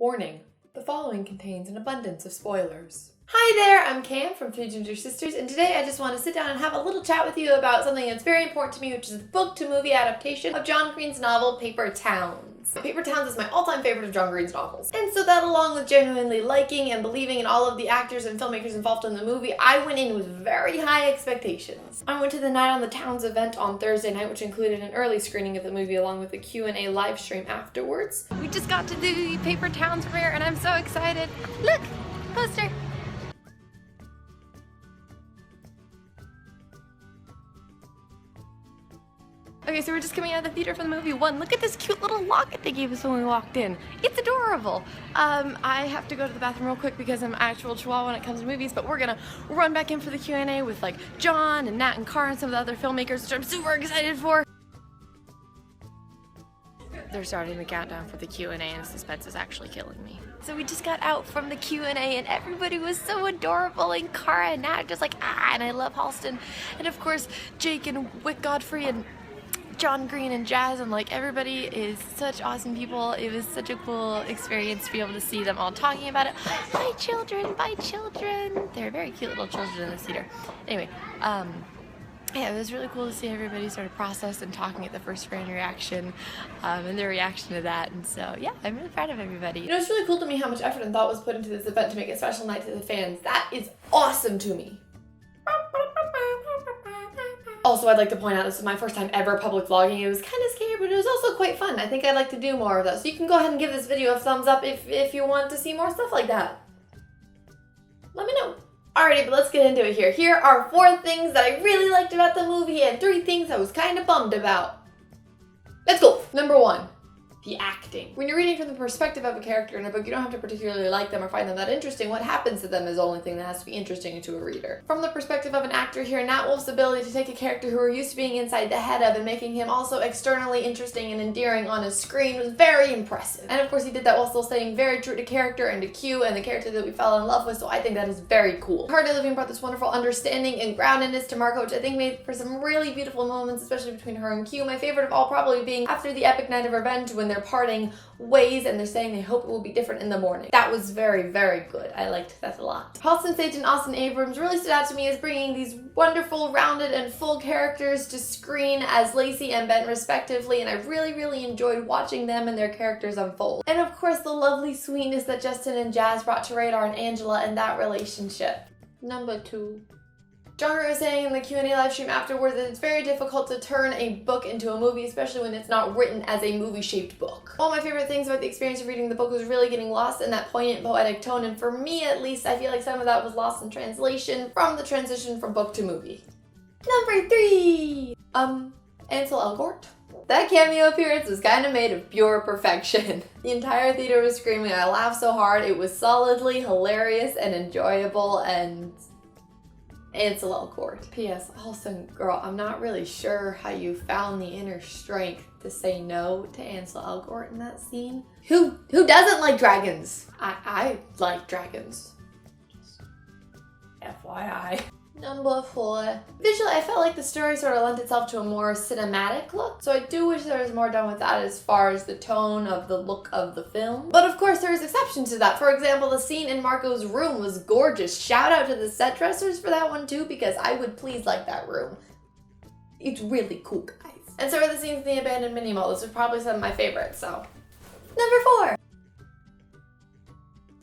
Warning, the following contains an abundance of spoilers. Hi there, I'm Cam from Three Ginger Sisters, and today I just want to sit down and have a little chat with you about something that's very important to me, which is the book-to-movie adaptation of John Green's novel, Paper Towns. Paper Towns is my all-time favorite of John Green's novels. And so that, along with genuinely liking and believing in all of the actors and filmmakers involved in the movie, I went in with very high expectations. I went to the Night on the Towns event on Thursday night, which included an early screening of the movie along with a Q&A live stream afterwards. We just got to do the Paper Towns premiere, and I'm so excited. Look! Poster! Okay, so we're just coming out of the theater from the movie. Look at this cute little locket they gave us when we walked in. It's adorable. I have to go to the bathroom real quick because I'm an actual chihuahua when it comes to movies, but we're gonna run back in for the Q&A with like John and Nat and Cara and some of the other filmmakers, which I'm super excited for. They're starting the countdown for the Q&A and suspense is actually killing me. So we just got out from the Q&A and everybody was so adorable, and Cara and Nat just like, and I love Halston. And of course, Jake and Wick Godfrey and John Green and Jazz, and like everybody is such awesome people. It was such a cool experience to be able to see them all talking about it. Bye children, bye children. They're very cute little children in this theater. Anyway, yeah, it was really cool to see everybody sort of process and talking at the first fan reaction and their reaction to that. And so, yeah, I'm really proud of everybody. You know, it's really cool to me how much effort and thought was put into this event to make it a special night to the fans. That is awesome to me. Also, I'd like to point out this is my first time ever public vlogging. It was kind of scary, but it was also quite fun. I think I'd like to do more of that. So you can go ahead and give this video a thumbs up if you want to see more stuff like that. Let me know. Alrighty, but let's get into it here. Here are 4 things that I really liked about the movie and 3 things I was kind of bummed about. Let's go. Number 1. The acting. When you're reading from the perspective of a character in a book, you don't have to particularly like them or find them that interesting. What happens to them is the only thing that has to be interesting to a reader. From the perspective of an actor here, Nat Wolff's ability to take a character who we're used to being inside the head of and making him also externally interesting and endearing on his screen was very impressive. And of course he did that while still staying very true to character and to Q and the character that we fell in love with, so I think that is very cool. Hardy Living brought this wonderful understanding and groundedness to Marco, which I think made for some really beautiful moments, especially between her and Q. My favorite of all probably being after the epic night of revenge when they're parting ways and they're saying they hope it will be different in the morning. That was very, very good. I liked that a lot. Halston Sage and Austin Abrams really stood out to me as bringing these wonderful, rounded, and full characters to screen as Lacey and Ben respectively, and I really, really enjoyed watching them and their characters unfold. And of course, the lovely sweetness that Justin and Jazz brought to Radar and Angela and that relationship. Number 2. John was saying in the Q&A live stream afterward that it's very difficult to turn a book into a movie, especially when it's not written as a movie-shaped book. One of my favorite things about the experience of reading the book was really getting lost in that poignant, poetic tone, and for me at least, I feel like some of that was lost in translation from the transition from book to movie. Number 3! Ansel Elgort. That cameo appearance was kind of made of pure perfection. The entire theater was screaming. I laughed so hard. It was solidly hilarious and enjoyable, and Ansel Elgort. P.S. Also, girl, I'm not really sure how you found the inner strength to say no to Ansel Elgort in that scene. Who doesn't like dragons? I like dragons. Just FYI. Number 4. Visually, I felt like the story sort of lent itself to a more cinematic look, so I do wish there was more done with that as far as the tone of the look of the film. But of course, there was exceptions to that. For example, the scene in Marco's room was gorgeous. Shout out to the set dressers for that one too, because I would please like that room. It's really cool, guys. And so are the scenes in the abandoned mini mall. Those are probably some of my favorites, so. Number 4.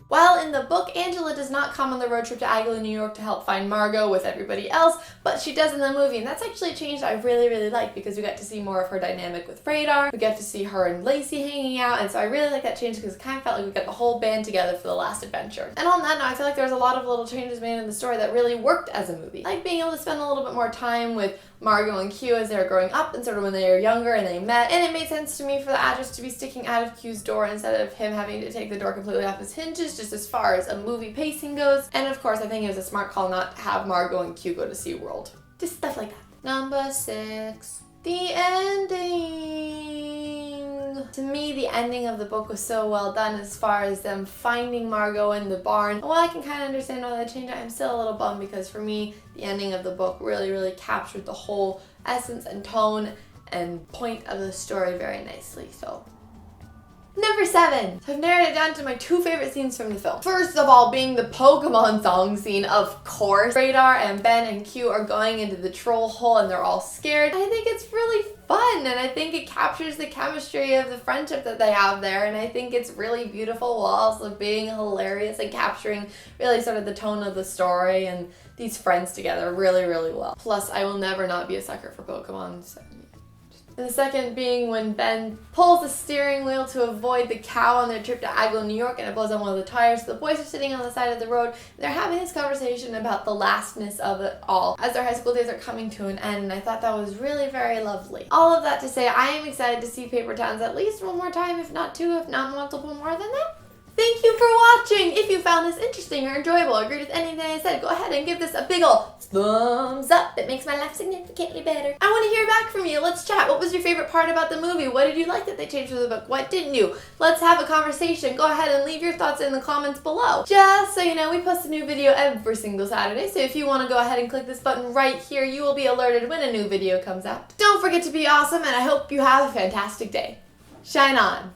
While in the book, Angela does not come on the road trip to Aguililla, New York to help find Margot with everybody else, but she does in the movie, and that's actually a change I really, really like because we got to see more of her dynamic with Radar, we got to see her and Lacey hanging out, and so I really like that change because it kind of felt like we got the whole band together for the last adventure. And on that note, I feel like there was a lot of little changes made in the story that really worked as a movie. Like being able to spend a little bit more time with Margot and Q as they were growing up and sort of when they were younger and they met, and it made sense to me for the actress to be sticking out of Q's door instead of him having to take the door completely off his hinges, just as far as a movie pacing goes. And of course, I think it was a smart call not to have Margot and Q go to SeaWorld. Just stuff like that. Number 6. The ending. To me, the ending of the book was so well done as far as them finding Margot in the barn. And while I can kind of understand why they changed it, I'm still a little bummed because for me, the ending of the book really, really captured the whole essence and tone and point of the story very nicely. So Number 7. So I've narrowed it down to my 2 favorite scenes from the film. First of all being the Pokemon song scene, of course. Radar and Ben and Q are going into the troll hole and they're all scared. I think it's really fun and I think it captures the chemistry of the friendship that they have there, and I think it's really beautiful while also being hilarious and capturing really sort of the tone of the story and these friends together really, really well. Plus, I will never not be a sucker for Pokemon, so. And the second being when Ben pulls the steering wheel to avoid the cow on their trip to Agloe, New York, and it blows on one of the tires. So the boys are sitting on the side of the road. They're having this conversation about the lastness of it all as their high school days are coming to an end, and I thought that was really very lovely. All of that to say, I am excited to see Paper Towns at least one more time, if not 2, if not multiple more than that. Thank you for watching! If you found this interesting or enjoyable or agreed with anything I said, go ahead and give this a big ol' thumbs up. It makes my life significantly better. I want to hear back from you. Let's chat. What was your favorite part about the movie? What did you like that they changed for the book? What didn't you? Let's have a conversation. Go ahead and leave your thoughts in the comments below. Just so you know, we post a new video every single Saturday, so if you want to go ahead and click this button right here, you will be alerted when a new video comes out. Don't forget to be awesome, and I hope you have a fantastic day. Shine on!